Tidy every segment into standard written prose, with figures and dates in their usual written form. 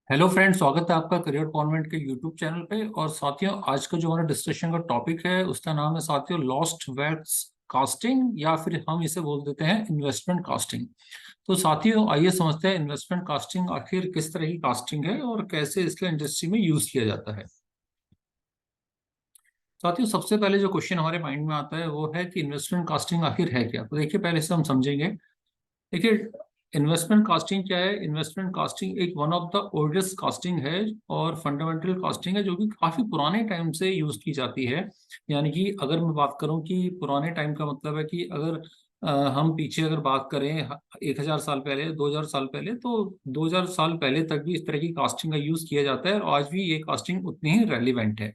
Hello friend, स्वागत है आपका करियर कॉन्वेंट के यूट्यूब चैनल पे। और साथियों, आज का जो हमारा डिस्कशन का टॉपिक है उसका नाम है साथियों लॉस्ट वेल्थ कास्टिंग, या फिर हम इसे बोल देते हैं इन्वेस्टमेंट कास्टिंग। तो साथियों, आइए समझते हैं इन्वेस्टमेंट कास्टिंग आखिर किस तरह की कास्टिंग है और कैसे इसके इंडस्ट्री में यूज किया जाता है। साथियों, सबसे पहले जो क्वेश्चन हमारे माइंड में आता है वो है कि इन्वेस्टमेंट कास्टिंग आखिर है क्या। तो देखिए, पहले से हम समझेंगे। देखिए, इन्वेस्टमेंट कास्टिंग क्या है। इन्वेस्टमेंट कास्टिंग एक one of the oldest casting है और फंडामेंटल कास्टिंग है, जो कि काफी पुराने टाइम से यूज की जाती है। यानी कि अगर मैं बात करूं कि पुराने टाइम का मतलब है कि अगर हम पीछे अगर बात करें 1000 साल पहले, 2000 साल पहले, तो 2000 साल पहले तक भी इस तरह की कास्टिंग का यूज किया जाता है और आज भी ये कास्टिंग उतनी ही रेलिवेंट है।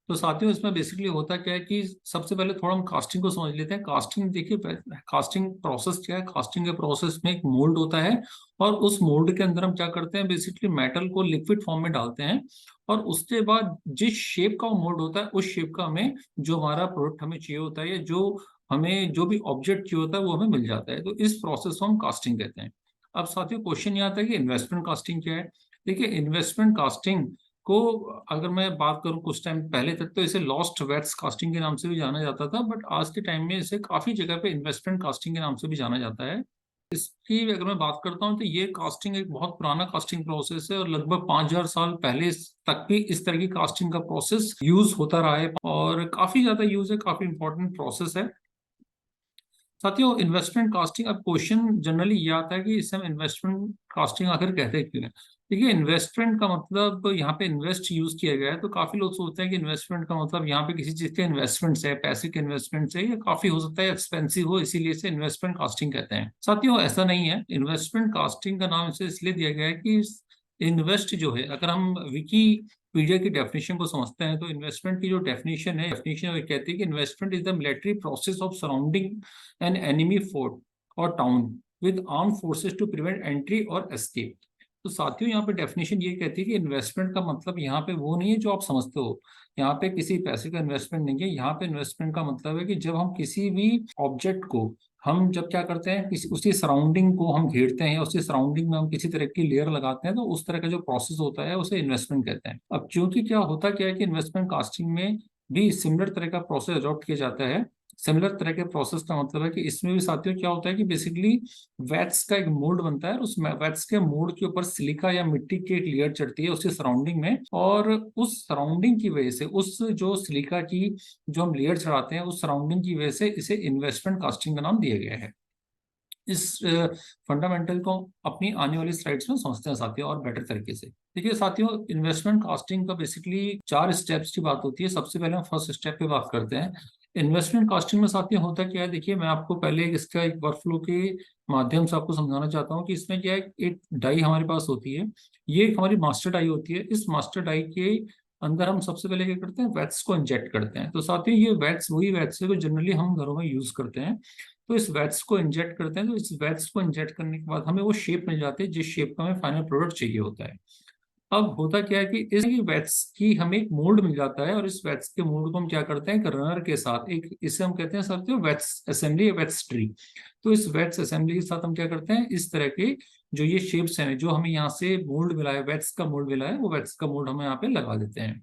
तो साथियों, इसमें बेसिकली होता क्या है कि सबसे पहले थोड़ा हम कास्टिंग को समझ लेते हैं। कास्टिंग देखिए, कास्टिंग प्रोसेस क्या है। कास्टिंग के प्रोसेस में एक मोल्ड होता है और उस मोल्ड के अंदर हम क्या करते हैं, बेसिकली मेटल को लिक्विड फॉर्म में डालते हैं। और उसके बाद जिस शेप का वो मोल्ड होता है उस शेप का हमें जो हमारा प्रोडक्ट हमें चाहिए होता है या जो हमें जो भी ऑब्जेक्ट चाहिए होता है वो हमें मिल जाता है। तो इस प्रोसेस को हम कास्टिंग कहते हैं। अब साथियों, क्वेश्चन ये आता है कि इन्वेस्टमेंट कास्टिंग क्या है। देखिए, इन्वेस्टमेंट कास्टिंग को अगर मैं बात करूं कुछ टाइम पहले तक तो इसे लॉस्ट वेट्स कास्टिंग के नाम से भी जाना जाता था, बट आज के टाइम में इसे काफी जगह पे इन्वेस्टमेंट कास्टिंग के नाम से भी जाना जाता है। इसकी अगर मैं बात करता हूं तो ये कास्टिंग एक बहुत पुराना कास्टिंग प्रोसेस है और लगभग 5000 साल पहले तक भी इस तरह की कास्टिंग का प्रोसेस यूज होता रहा है और काफी ज्यादा यूज है, काफी इंपॉर्टेंट प्रोसेस है। साथियों, इन्वेस्टमेंट कास्टिंग, अब क्वेश्चन जनरली ये आता है कि इसे हम इन्वेस्टमेंट कास्टिंग आखिर कहते क्यों हैं। देखिए, इन्वेस्टमेंट का मतलब यहाँ पे इन्वेस्ट यूज किया गया है, तो काफी लोग सोचते हैं कि इन्वेस्टमेंट का मतलब यहाँ पे किसी चीज के इन्वेस्टमेंट्स है, पैसे के इन्वेस्टमेंट्स है, ये काफी हो सकता है एक्सपेंसिव हो, इसीलिए इसे इन्वेस्टमेंट कास्टिंग कहते हैं। साथियों, ऐसा नहीं है। इन्वेस्टमेंट कास्टिंग का नाम इसे इसलिए दिया गया है कि इन्वेस्ट जो है, अगर हम विकीपीडिया की डेफिनेशन को समझते हैं तो इन्वेस्टमेंट की जो डेफिनेशन वो कहती है कि investment is the military process of surrounding an enemy fort और town with arm forces to prevent entry और एस्केप। तो साथियों, यहाँ पे डेफिनेशन ये कहती है कि इन्वेस्टमेंट का मतलब यहाँ पे वो नहीं है जो आप समझते हो। यहाँ पे किसी पैसे का इन्वेस्टमेंट नहीं है। यहाँ पे इन्वेस्टमेंट का मतलब है कि जब हम किसी भी ऑब्जेक्ट को, हम जब क्या करते हैं, किसी उसकी सराउंडिंग को हम घेरते हैं, उसकी सराउंडिंग में हम किसी तरह की लेयर लगाते हैं, तो उस तरह का जो प्रोसेस होता है उसे इन्वेस्टमेंट कहते हैं। अब क्योंकि क्या है कि इन्वेस्टमेंट कास्टिंग में भी सिमिलर तरह का प्रोसेस अडॉप्ट किया जाता है। सिमिलर तरह के प्रोसेस का मतलब है कि इसमें भी साथियों क्या होता है कि बेसिकली वैट्स का एक मोल्ड बनता है, उस वैट्स के मोल्ड के ऊपर सिलिका या मिट्टी की एक लेयर चढ़ती है उसकी सराउंडिंग में, और उस सराउंडिंग की वजह से, उस जो सिलिका की जो हम लेयर चढ़ाते हैं उस सराउंडिंग की वजह से इसे इन्वेस्टमेंट कास्टिंग का नाम दिया गया है। इस फंडामेंटल को अपनी आने वाली स्लाइड्स में समझते हैं साथियों और बेटर तरीके से। देखिए साथियों, इन्वेस्टमेंट कास्टिंग का बेसिकली 4 स्टेप्स की बात होती है। सबसे पहले हम फर्स्ट स्टेप पे बात करते हैं। इन्वेस्टमेंट कास्टिंग में साथियों होता क्या है, देखिए मैं आपको पहले इसका एक वर्कफ्लो के माध्यम से आपको समझाना चाहता हूँ कि इसमें क्या है। एक डाई हमारे पास होती है, ये एक हमारी मास्टर डाई होती है। इस मास्टर डाई के अंदर हम सबसे पहले क्या करते हैं, वैट्स को इंजेक्ट करते हैं। तो साथियों, ये वैट्स वही वैट्स है जो जनरली हम घरों में यूज करते हैं। तो इस वैट्स को इंजेक्ट करते हैं, तो इस वैट्स को इंजेक्ट करने के बाद हमें वो शेप मिल जाती है जिस शेप का हमें फाइनल प्रोडक्ट चाहिए होता है। अब होता क्या है कि इस वैट्स की हमें एक मोल्ड मिल जाता है और इस वैट्स के मोल्ड को हम क्या करते हैं, एक रनर के साथ, एक इसे हम कहते हैं साथियों वैट्स असेंबली या वैट्स ट्री। तो इस वैट्स असेंबली के साथ हम क्या करते हैं, इस तरह के जो ये शेप्स हैं, जो हमें यहाँ से मोल्ड मिला है, वैट्स का मोल्ड मिला है, वो वैट्स का मोल्ड हम यहाँ पे लगा देते हैं।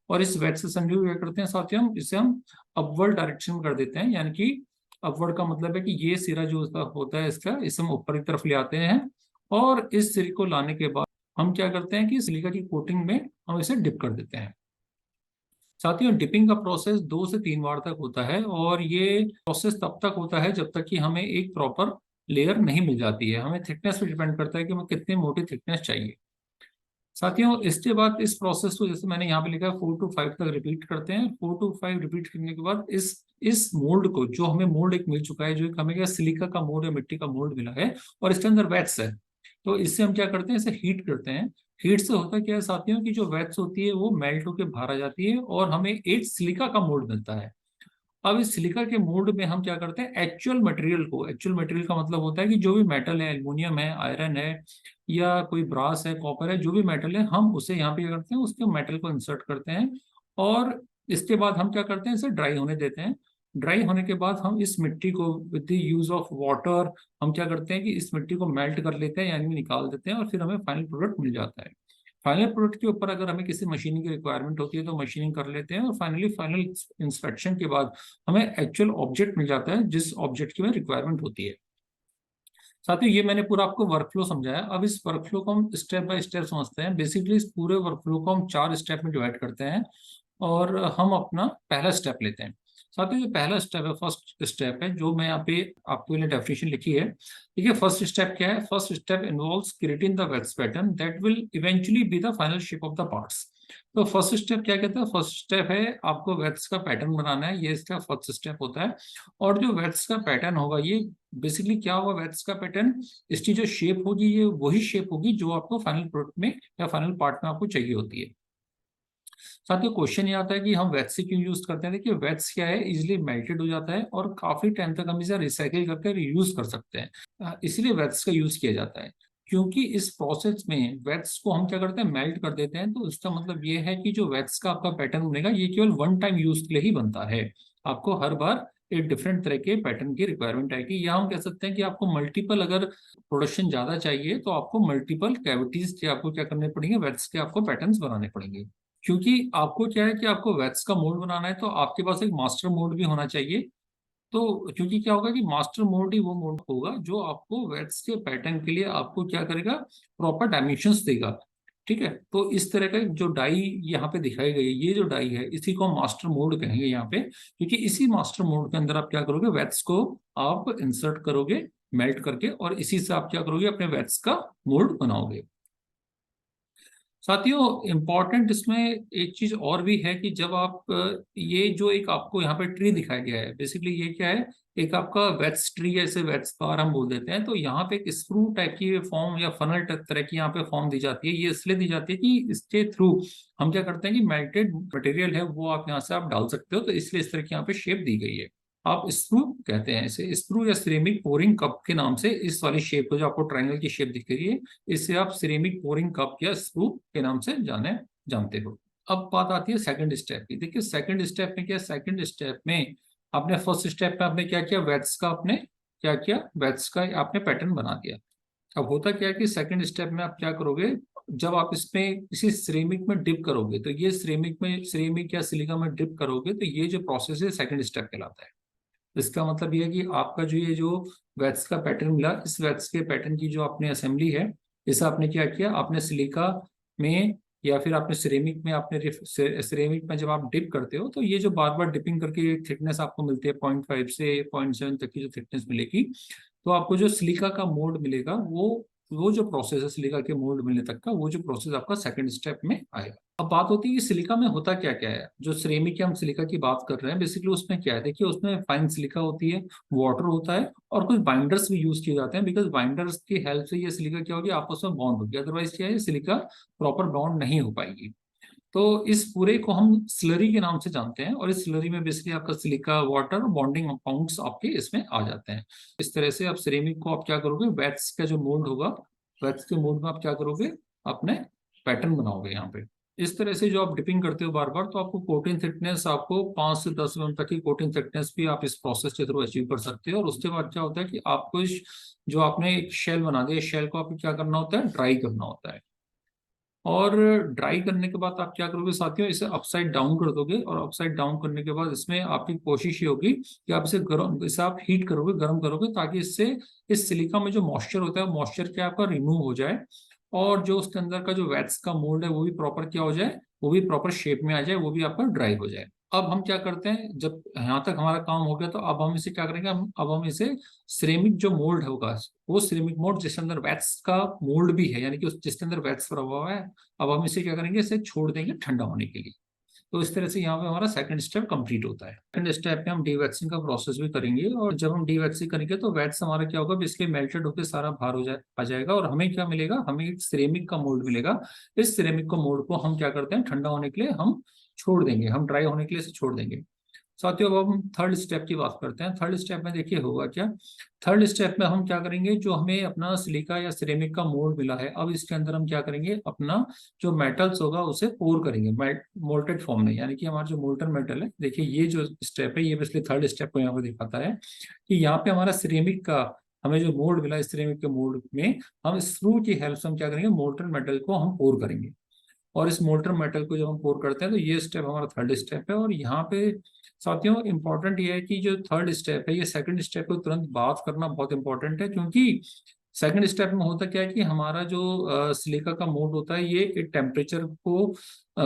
और इस वैट्स असेंबली को क्या करते हैं साथियों, हम इसे हम अपवर्ड डायरेक्शन में कर देते हैं। यानी कि अपवर्ड का मतलब है कि ये सिरा जो होता है इसका, इसे हम ऊपर की तरफ ले आते हैं और इस सिरे को लाने के बाद हम क्या करते हैं कि सिलिका की कोटिंग में हम इसे डिप कर देते हैं। साथियों, डिपिंग का प्रोसेस 2 से 3 बार तक होता है और ये प्रोसेस तब तक होता है जब तक कि हमें एक प्रॉपर लेयर नहीं मिल जाती है। हमें थिकनेस पे डिपेंड करता है कि हमें कितनी मोटी थिकनेस चाहिए। साथियों, इसके बाद इस प्रोसेस को, जैसे मैंने यहाँ पे लिखा है, 4 to 5 तक रिपीट करते हैं। 4 to 5 रिपीट करने के बाद इस मोल्ड को, जो हमें मोल्ड एक मिल चुका है, जो एक हमें क्या सिलिका का मोल्ड या मिट्टी का मोल्ड मिला है और इसके अंदर वैक्स है, तो इससे हम क्या करते हैं, इसे हीट करते हैं। हीट से होता क्या है साथियों की जो वैक्स होती है वो मेल्ट होकर बाहर आ जाती है और हमें एक सिलिका का मोल्ड मिलता है। अब इस सिलिका के मोल्ड में हम क्या करते हैं, एक्चुअल मटेरियल का मतलब होता है कि जो भी मेटल है, एल्युमिनियम है, आयरन है, या कोई ब्रास है, कॉपर है, जो भी मेटल है, हम उसे यहाँ पे क्या करते हैं, उसके मेटल को इंसर्ट करते हैं और इसके बाद हम क्या करते हैं, इसे ड्राई होने देते हैं। ड्राई होने के बाद हम इस मिट्टी को with the use of water हम क्या करते हैं कि इस मिट्टी को मेल्ट कर लेते हैं, यानी निकाल देते हैं, और फिर हमें फाइनल प्रोडक्ट मिल जाता है। फाइनल प्रोडक्ट के ऊपर अगर हमें किसी मशीनिंग की रिक्वायरमेंट होती है तो मशीनिंग कर लेते हैं, और फाइनल इंस्पेक्शन के बाद हमें एक्चुअल ऑब्जेक्ट मिल जाता है जिस ऑब्जेक्ट की हमें रिक्वायरमेंट होती है। साथियों, ये मैंने पूरा आपको वर्कफ्लो समझाया। अब इस वर्कफ्लो को हम स्टेप बाय स्टेप समझते हैं। बेसिकली इस पूरे वर्कफ्लो को हम 4 स्टेप में डिवाइड करते हैं, और हम अपना पहला स्टेप लेते हैं। साथियों, जो पहला स्टेप है, फर्स्ट स्टेप है, जो मैं यहाँ पे आपके लिए डेफिनेशन लिखी है। ठीक है, फर्स्ट स्टेप क्या है? First step involves creating the wax pattern that will eventually be the final shape of the parts. तो फर्स्ट स्टेप क्या कहते हैं? फर्स्ट स्टेप है आपको वैक्स का पैटर्न बनाना है, ये इसका फर्स्ट स्टेप होता है। और जो वैक्स का पैटर्न होगा, ये बेसिकली क्या होगा? वैक्स का पैटर्न, इसकी जो शेप होगी ये वही शेप होगी जो आपको फाइनल प्रोडक्ट में या फाइनल पार्ट में आपको चाहिए होती है। साथ ही क्वेश्चन ये आता है कि हम वैक्स क्यों यूज करते हैं। देखिए, वैक्स क्या है, इजिली मेल्टेड हो जाता है और काफी टाइम तक हम इसे रिसाइकिल करके रीयूज कर सकते हैं। इसलिए वैक्स का यूज किया जाता है, क्योंकि इस प्रोसेस में वैक्स को हम क्या करते हैं? मेल्ट कर देते हैं। तो इसका मतलब ये है कि जो वैक्स का आपका पैटर्न बनेगा ये केवल वन टाइम यूज के लिए ही बनता है। आपको हर बार एक डिफरेंट तरह के पैटर्न की रिक्वायरमेंट आएगी, या हम कह सकते हैं कि आपको मल्टीपल, अगर प्रोडक्शन ज्यादा चाहिए तो आपको मल्टीपल कैविटीज के आपको क्या करने पड़ेंगे? वैक्स के आपको पैटर्न्स बनाने पड़ेंगे। क्योंकि आपको क्या है कि आपको वैक्स का मोल्ड बनाना है, तो आपके पास एक मास्टर मोल्ड भी होना चाहिए। तो क्योंकि क्या होगा कि मास्टर मोल्ड ही वो मोल्ड होगा जो आपको वैक्स के पैटर्न के लिए आपको क्या करेगा? प्रॉपर डायमेंशंस देगा। ठीक है, तो इस तरह का जो डाई यहाँ पे दिखाई गई है, ये जो डाई है इसी को हम मास्टर मोल्ड कहेंगे यहाँ पे, क्योंकि इसी मास्टर मोल्ड के अंदर आप क्या करोगे? वैक्स को आप इंसर्ट करोगे मेल्ट करके, और इसी से आप क्या करोगे? अपने वैक्स का मोल्ड बनाओगे। साथियों, इम्पॉर्टेंट इसमें एक चीज और भी है कि जब आप ये जो एक आपको यहाँ पे ट्री दिखाया गया है, बेसिकली ये क्या है? एक आपका वैक्स ट्री है, इसे वैक्स बार हम बोल देते हैं। तो यहाँ पे एक स्क्रू टाइप की फॉर्म या फनल तरह की यहाँ पे फॉर्म दी जाती है। ये इसलिए दी जाती है कि इसके थ्रू हम क्या करते हैं कि मेल्टेड मटेरियल है वो आप यहाँ से आप डाल सकते हो, तो इसलिए इस तरह की यहाँ पे शेप दी गई है। आप स्क्रू कहते हैं इसे, स्क्रू या सिरेमिक पोरिंग कप के नाम से इस वाली शेप को, जो आपको ट्रायंगल की शेप दिख रही है, इससे आप सिरेमिक पोरिंग कप या स्क्रू के नाम से जानते हो। अब बात आती है सेकंड स्टेप की। देखिए, सेकंड स्टेप में क्या? सेकंड स्टेप में आपने फर्स्ट स्टेप में आपने क्या किया? वैक्स का आपने क्या किया? वैक्स का आपने पैटर्न बना दिया। अब होता क्या है कि सेकंड स्टेप में आप क्या करोगे? जब आप इसमें किसी सिरेमिक में डिप करोगे, तो ये सिरेमिक या सिलिका में डिप करोगे, तो ये जो प्रोसेस है सेकंड स्टेप कहलाता है। इसका मतलब ये है कि आपका जो ये जो वैक्स का पैटर्न मिला, इस वैक्स के पैटर्न की जो आपने असेंबली है, इसे आपने क्या किया? आपने सिलिका में या फिर आपने सिरेमिक में, आपने सिरेमिक में जब आप डिप करते हो, तो ये जो बार बार डिपिंग करके थिकनेस आपको मिलती है 0.5 से 0.7 तक की जो थिकनेस मिलेगी, तो आपको जो सिलिका का मोल्ड मिलेगा, वो जो प्रोसेस है सिलिका के मोल्ड मिलने तक का, वो जो प्रोसेस आपका सेकंड स्टेप में आएगा। अब बात होती है कि सिलिका में होता क्या क्या है। जो सिरेमिक की हम सिलिका की बात कर रहे हैं, बेसिकली उसमें क्या है? देखिए, उसमें फाइन सिलिका होती है, वाटर होता है, और कुछ बाइंडर्स भी यूज किए जाते हैं, बिकॉज बाइंडर्स की हेल्प से ये सिलिका क्या होगी? आपस में बॉन्ड होगी। अदरवाइज क्या है? सिलिका प्रॉपर बॉन्ड नहीं हो पाएगी। तो इस पूरे को हम स्लरी के नाम से जानते हैं, और इस स्लरी में बेसिकली आपका सिलिका, वाटर, बॉन्डिंग कंपाउंड्स आपके इसमें आ जाते हैं। इस तरह से आप सिरेमिक को आप क्या करोगे? वैक्स का जो मोल्ड होगा, वैक्स के मोल्ड में आप क्या करोगे? अपने पैटर्न बनाओगे यहाँ पे। इस तरह से जो आप डिपिंग करते हो बार बार, तो आपको कोटिंग थिकनेस, आपको 5 से 10 mm तक की कोटिंग थिकनेस भी आप इस प्रोसेस के थ्रू अचीव कर सकते हो। और उसके बाद क्या होता है कि आपको जो आपने एक शेल बना दिया, शेल को आपको क्या करना होता है? ड्राई करना होता है। और ड्राई करने के बाद आप क्या करोगे साथियों? इसे अपसाइड डाउन कर दोगे, और अपसाइड डाउन करने के बाद इसमें आपकी कोशिश ये होगी कि आप इसे आप हीट करोगे, गर्म करोगे, ताकि इससे इस सिलिका में जो मॉइस्चर होता है, मॉइस्चर क्या आपका रिमूव हो जाए, और जो उसके अंदर का जो वैक्स का मोल्ड है वो भी प्रॉपर क्या हो जाए? वो भी प्रॉपर शेप में आ जाए, वो भी आपका ड्राई हो जाए। अब हम क्या करते हैं, जब यहाँ तक हमारा काम हो गया, तो अब हम इसे क्या करेंगे? अब हम इसे सिरेमिक जो मोल्ड होगा, वो सिरेमिक मोल्ड जिसके अंदर वैक्स का मोल्ड भी है, यानी कि जिसके अंदर वैक्स भरा हुआ है, अब हम इसे क्या करेंगे? इसे छोड़ देंगे ठंडा होने के लिए। तो इस तरह से यहाँ पे हमारा सेकंड स्टेप कंप्लीट होता है। सेकंड स्टेप में हम डीवैक्सिंग का प्रोसेस भी करेंगे, और जब हम डीवैक्सिंग करेंगे तो वैक्स हमारा क्या होगा? बेसिकली मेल्टेड होकर सारा बाहर आ जाएगा, और हमें क्या मिलेगा? हमें एक सिरेमिक का मोल्ड मिलेगा। इस सिरेमिक का मोल्ड को हम क्या करते हैं? ठंडा होने के लिए हम छोड़ देंगे, हम ड्राई होने के लिए इसे छोड़ देंगे। साथियों अब हम थर्ड स्टेप की बात करते हैं। थर्ड स्टेप में देखिए होगा क्या। थर्ड स्टेप में हम क्या करेंगे, जो हमें अपना सिलिका या सिरेमिक का मोल्ड मिला है, अब इसके अंदर हम क्या करेंगे, अपना जो मेटल्स होगा उसे पोर करेंगे मोल्टेड फॉर्म में, यानी कि हमारा जो मोल्टन मेटल है। देखिए ये जो स्टेप है, ये पिछले थर्ड स्टेप को यहाँ पे दिखाता है कि यहाँ पे हमारा सिरेमिक का हमें जो मोल्ड मिला है, सिरेमिक के मोल्ड में हम स्क्रू की हेल्प से हम क्या करेंगे, मोल्टन मेटल को हम पोर करेंगे। और इस मोल्टन मेटल को जब हम पोर करते हैं तो ये स्टेप हमारा थर्ड स्टेप है। और यहाँ पे साथियों इंपॉर्टेंट ये है कि जो थर्ड स्टेप है, ये सेकंड स्टेप को तुरंत बात करना बहुत इंपॉर्टेंट है, क्योंकि सेकंड स्टेप में होता क्या है कि हमारा जो सिलिका का मोल्ड होता है, ये एक टेम्परेचर को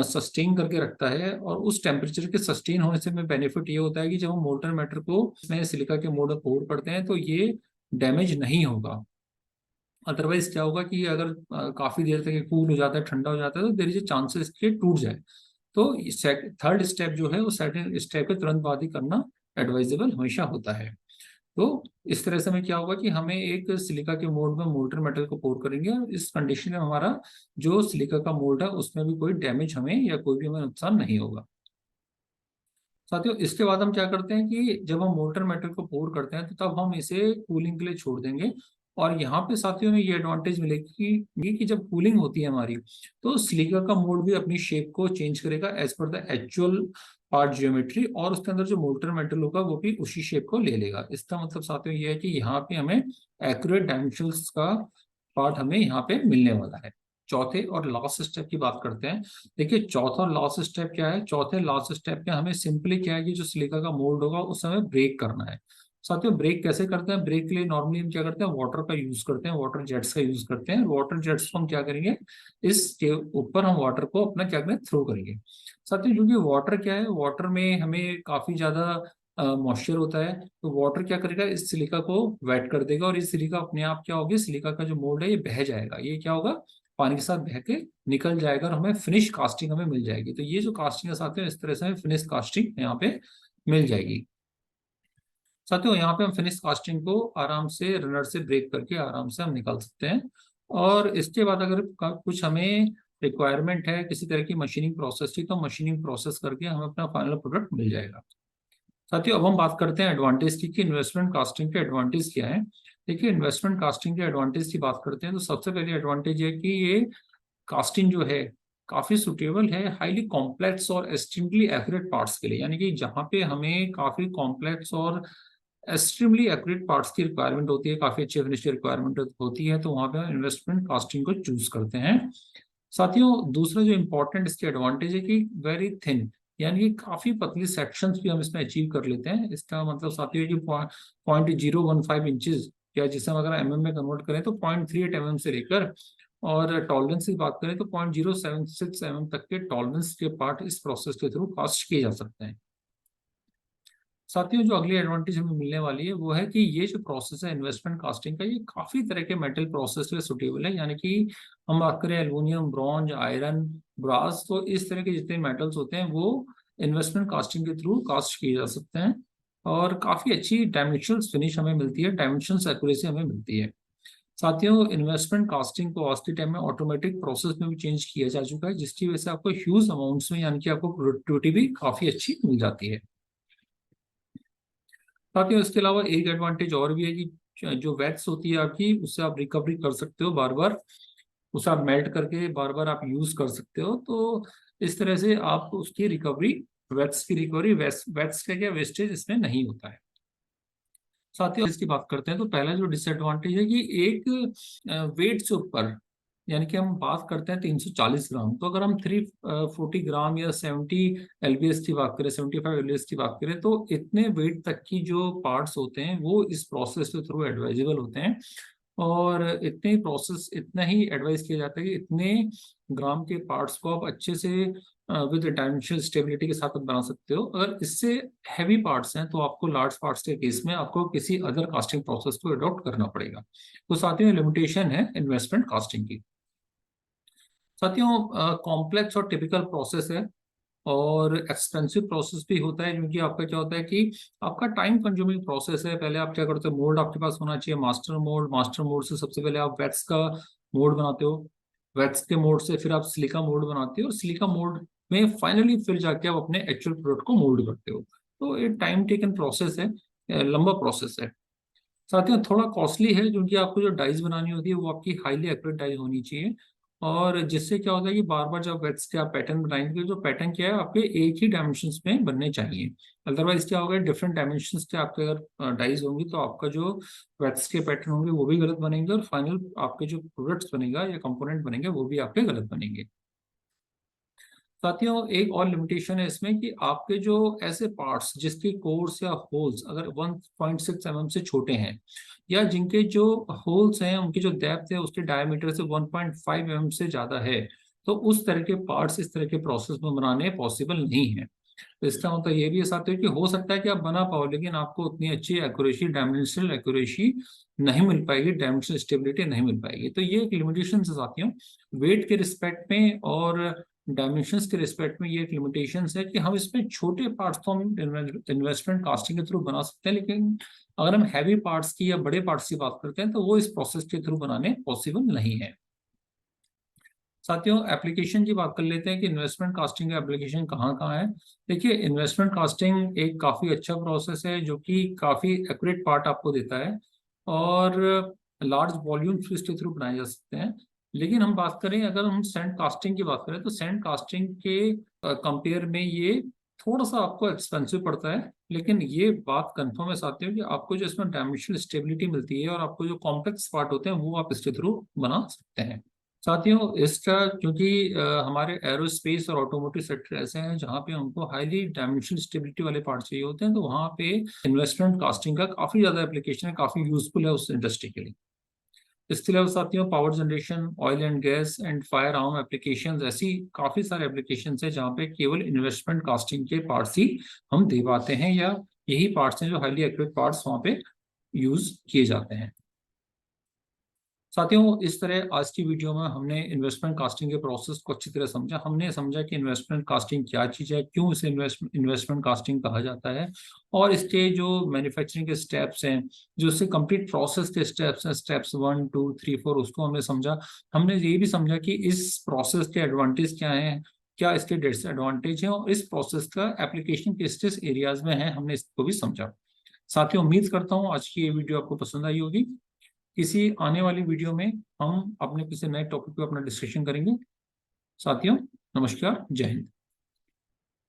सस्टेन करके रखता है। और उस टेम्परेचर के सस्टेन होने से में बेनिफिट ये होता है कि जब हम मोल्टन मेटल को इसमें सिलिका के मोल्ड में पोर करते हैं तो ये डैमेज नहीं होगा। अदरवाइज क्या होगा कि अगर काफी देर तक ये कूल हो जाता है, ठंडा हो जाता है, तो देर इज चांसेस कि टूट जाए। तो थर्ड स्टेप जो है वो सेकंड स्टेप के तुरंत बाद ही करना एडवाइजेबल हमेशा होता है। तो इस तरह से हमें क्या होगा कि हमें एक सिलिका के मोल्ड में मोल्टन मेटल को पोर करेंगे, और इस कंडीशन में हमारा जो सिलिका का मोल्ड है उसमें भी कोई डैमेज हमें या कोई भी हमें नुकसान नहीं होगा। साथियों इसके बाद हम क्या करते हैं कि जब हम मोल्टन मेटल को पोर करते हैं तो तब हम इसे कूलिंग के लिए छोड़ देंगे। और यहाँ पे साथियों में ये एडवांटेज मिलेगी कि जब कूलिंग होती है हमारी, तो सिलिका का मोल्ड भी अपनी शेप को चेंज करेगा as per the actual part geometry, और उसके अंदर जो मोल्टन मेटल होगा वो भी उसी शेप को ले लेगा। इसका मतलब साथियों ये है कि यहाँ पे हमें एक्यूरेट डायमेंशंस का पार्ट हमें यहाँ पे मिलने वाला है। चौथे और लास्ट स्टेप की बात करते हैं। देखिए चौथा और लास्ट स्टेप क्या है। चौथे लास्ट स्टेप में हमें सिंपली क्या है कि जो सिलिका का मोल्ड होगा उस समय ब्रेक करना है। साथियों ब्रेक कैसे करते हैं, ब्रेक के लिए नॉर्मली हम क्या करते हैं, वाटर का यूज करते हैं, वाटर जेट्स का यूज करते हैं। वाटर जेट्स को हम क्या करेंगे, इसके ऊपर हम वाटर को अपना क्या करें, थ्रो करेंगे। साथियों क्योंकि वाटर क्या है, वाटर में हमें काफी ज्यादा मॉइस्चर होता है, तो वाटर क्या करेगा, इस सिलिका को वेट कर देगा, और ये सिलिका अपने आप क्या होगी, सिलिका का जो मोल्ड है ये बह जाएगा। ये क्या होगा, पानी के साथ बह के निकल जाएगा, और हमें फिनिश कास्टिंग हमें मिल जाएगी। तो ये जो कास्टिंग है साथियों, इस तरह से हमें फिनिश कास्टिंग यहाँ पे मिल जाएगी। साथियों यहाँ पे हम फिनिश कास्टिंग को आराम से रनर से ब्रेक करके आराम से हम निकाल सकते हैं। और इसके बाद अगर कुछ हमें रिक्वायरमेंट है किसी तरह की मशीनिंग प्रोसेस की, तो मशीनिंग प्रोसेस करके हमें अपना फाइनल प्रोडक्ट मिल जाएगा। साथियों अब हम बात करते हैं एडवांटेज की कि इन्वेस्टमेंट कास्टिंग के एडवांटेज क्या है। देखिए इन्वेस्टमेंट कास्टिंग के एडवांटेज की बात करते हैं तो सबसे पहले एडवांटेज है कि ये कास्टिंग जो है काफी सुटेबल है हाईली कॉम्प्लेक्स और एक्सट्रीमली एक्यूरेट पार्ट्स के लिए। यानी कि जहाँ पे हमें काफी कॉम्प्लेक्स और एक्सट्रीमली एक्यूरेट पार्ट्स की रिक्वायरमेंट होती है, काफी अच्छे फिनिश की रिक्वायरमेंट होती है, तो वहाँ पे हम इन्वेस्टमेंट कास्टिंग को चूज करते हैं। साथियों दूसरा जो इम्पोर्टेंट इसके एडवांटेज है कि वेरी थिन, यानी कि काफी पतली सेक्शंस भी हम इसमें अचीव कर लेते हैं। इसका मतलब साथियों कि 0.015 इंचेस, या जिसे हम अगर एमएम में कन्वर्ट करें तो 0.38 mm से लेकर, और टॉलरेंस की बात करें तो 0.076 mm तक के टॉलरेंस के पार्ट इस प्रोसेस के थ्रू कास्ट किए जा सकते हैं। साथियों जो अगली एडवांटेज हमें मिलने वाली है वो है कि ये जो प्रोसेस है इन्वेस्टमेंट कास्टिंग का, ये काफी तरह के मेटल प्रोसेस के सुटेबल है। यानी कि हम बात करें एल्युमिनियम, ब्रॉन्ज, आयरन, ब्रास, तो इस तरह के जितने मेटल्स होते हैं वो इन्वेस्टमेंट कास्टिंग के थ्रू कास्ट किए जा सकते हैं, और काफी अच्छी डायमेंशनल फिनिश हमें मिलती है, डायमेंशनल एक्यूरेसी हमें मिलती है। साथियों इन्वेस्टमेंट कास्टिंग को आज के टाइम में ऑटोमेटिक प्रोसेस में भी चेंज किया जा चुका है, जिसकी वजह से आपको ह्यूज अमाउंट्स में, यानी कि आपको प्रोडक्टिविटी भी काफी अच्छी मिल जाती है। साथियों इसके अलावा एक एडवांटेज और भी है कि जो वैक्स होती है आपकी, उससे आप रिकवरी कर सकते हो बार बार, उसे आप मेल्ट करके बार बार आप यूज कर सकते हो। तो इस तरह से आप उसकी रिकवरी, वैक्स की रिकवरी, वैक्स का क्या वेस्टेज इसमें नहीं होता है। साथियों इसकी बात करते हैं तो पहला जो डिसएडवांटेज है कि एक वेट से ऊपर, यानी कि हम बात करते हैं 340 ग्राम, तो अगर हम 340 ग्राम या 70 LBS की बात करें, 75 LBS की बात करें, तो इतने वेट तक की जो पार्ट्स होते हैं वो इस प्रोसेस के थ्रू एडवाइजेबल होते हैं। और इतने ही प्रोसेस, इतना ही एडवाइस किया जाता है कि इतने ग्राम के पार्ट्स को आप अच्छे से विद डायमेंशनल स्टेबिलिटी के साथ आप बना सकते हो। अगर इससे हैवी पार्ट्स हैं तो आपको लार्ज पार्ट्स के केस में आपको किसी अदर कास्टिंग प्रोसेस को अडॉप्ट करना पड़ेगा। तो साथियों लिमिटेशन है इन्वेस्टमेंट कास्टिंग की। साथियों कॉम्प्लेक्स और टिपिकल प्रोसेस है, और एक्सपेंसिव प्रोसेस भी होता है, क्योंकि आपका क्या होता है कि आपका टाइम कंज्यूमिंग प्रोसेस है। पहले आप क्या करते हो, मोल्ड आपके पास होना चाहिए मास्टर मोल्ड, मास्टर मोल्ड से सबसे पहले आप वैक्स का मोल्ड बनाते हो, वैक्स के मोल्ड से फिर आप सिलिका मोल्ड बनाते हो, और सिलिका मोल्ड में फाइनली फिर जाके आप अपने एक्चुअल प्रोडक्ट को मोल्ड करते हो। तो ये टाइम टेकन प्रोसेस है, लंबा प्रोसेस है। साथियों थोड़ा कॉस्टली है, क्योंकि आपको जो डाइस बनानी होती है वो आपकी हाईली एक्यूरेट डाइस होनी चाहिए, और जिससे क्या होता है कि बार बार जब वेट्स के आप पैटर्न बनाएंगे, जो पैटर्न क्या है आपके एक ही डायमेंशंस में बनने चाहिए। अदरवाइज क्या होगा, डिफरेंट डायमेंशंस के आपके अगर डाइस होंगी तो आपका जो वेट्स के पैटर्न होंगे वो भी गलत बनेंगे, और फाइनल आपके जो प्रोडक्ट्स बनेगा या कंपोनेंट बनेंगे वो भी आपके गलत बनेंगे। साथियों एक और लिमिटेशन है इसमें कि आपके जो ऐसे पार्ट्स जिसके कोर्स या होल्स अगर 1.6 mm से छोटे हैं, या जिनके जो होल्स हैं उनकी जो डेप्थ है उसके डायमीटर से 1.5 mm से ज्यादा है, तो उस तरह के पार्ट्स इस तरह के प्रोसेस में बनाने पॉसिबल नहीं है। तो इसका मतलब ये भी है साथियों कि हो सकता है कि आप बना पाओ, लेकिन आपको उतनी अच्छी एक्यूरेसी, डायमेंशनल एक्यूरेसी नहीं मिल पाएगी, डायमेंशनल स्टेबिलिटी नहीं मिल पाएगी। तो ये एक लिमिटेशन है साथियों, वेट के रिस्पेक्ट में और डायमेंशंस के रिस्पेक्ट में ये एक लिमिटेशन है कि हम इसमें छोटे पार्ट्स तो हम इन्वेस्टमेंट कास्टिंग के थ्रू बना सकते हैं, लेकिन अगर हम हैवी पार्ट्स की या बड़े पार्ट्स की बात करते हैं तो वो इस प्रोसेस के थ्रू बनाने पॉसिबल नहीं है। साथियों एप्लीकेशन की बात कर लेते हैं कि इन्वेस्टमेंट कास्टिंग का एप्लीकेशन कहाँ कहाँ है। देखिए इन्वेस्टमेंट कास्टिंग एक काफ़ी अच्छा प्रोसेस है जो कि काफ़ी एक्यूरेट पार्ट आपको देता है, और लार्ज वॉल्यूम्स इसके थ्रू बनाए जा सकते हैं। लेकिन हम बात करें, अगर हम सैंड कास्टिंग की बात करें तो सैंड कास्टिंग के कंपेयर में ये थोड़ा सा आपको एक्सपेंसिव पड़ता है, लेकिन ये बात कंफर्म है साथियों कि आपको जो इसमें डायमेंशनल स्टेबिलिटी मिलती है और आपको जो कॉम्प्लेक्स पार्ट होते हैं वो आप इसके थ्रू बना सकते हैं। साथियों इसका क्योंकि हमारे एरोस्पेस और ऑटोमोटिव सेक्टर ऐसे हैं जहाँ पे हमको हाईली डायमेंशनल स्टेबिलिटी वाले पार्ट चाहिए होते हैं, तो वहाँ पे इन्वेस्टमेंट कास्टिंग का काफी ज्यादा एप्लीकेशन है, काफी यूजफुल है उस इंडस्ट्री के लिए। इसके अलावा साथियों power generation, oil and gas and fire arm application, ऐसी काफी सारे एप्लीकेशन है जहाँ पे केवल इन्वेस्टमेंट कास्टिंग के पार्ट्स ही हम दे पाते हैं, या यही पार्ट्स हैं जो हाईली एक्यूरेट पार्ट्स वहाँ पे यूज किए जाते हैं। साथियों इस तरह आज की वीडियो में हमने इन्वेस्टमेंट कास्टिंग के प्रोसेस को अच्छी तरह समझा। हमने समझा कि इन्वेस्टमेंट कास्टिंग क्या चीज़ है, क्यों इसे इन्वेस्टमेंट कास्टिंग कहा जाता है, और इसके जो मैन्युफैक्चरिंग के स्टेप्स हैं, जो इससे कंप्लीट प्रोसेस के स्टेप्स हैं, स्टेप्स 1 2 3 4, उसको हमने समझा। हमने ये भी समझा कि इस प्रोसेस के एडवांटेज क्या हैं, क्या इसके डिसएडवांटेज हैं, और इस प्रोसेस का एप्लीकेशन किस किस एरियाज में है, हमने इसको भी समझा। साथियों उम्मीद करता हूँ आज की ये वीडियो आपको पसंद आई होगी। किसी आने वाली वीडियो में हम अपने किसी नए टॉपिक पे अपना डिस्कशन करेंगे। साथियों नमस्कार, जय हिंद।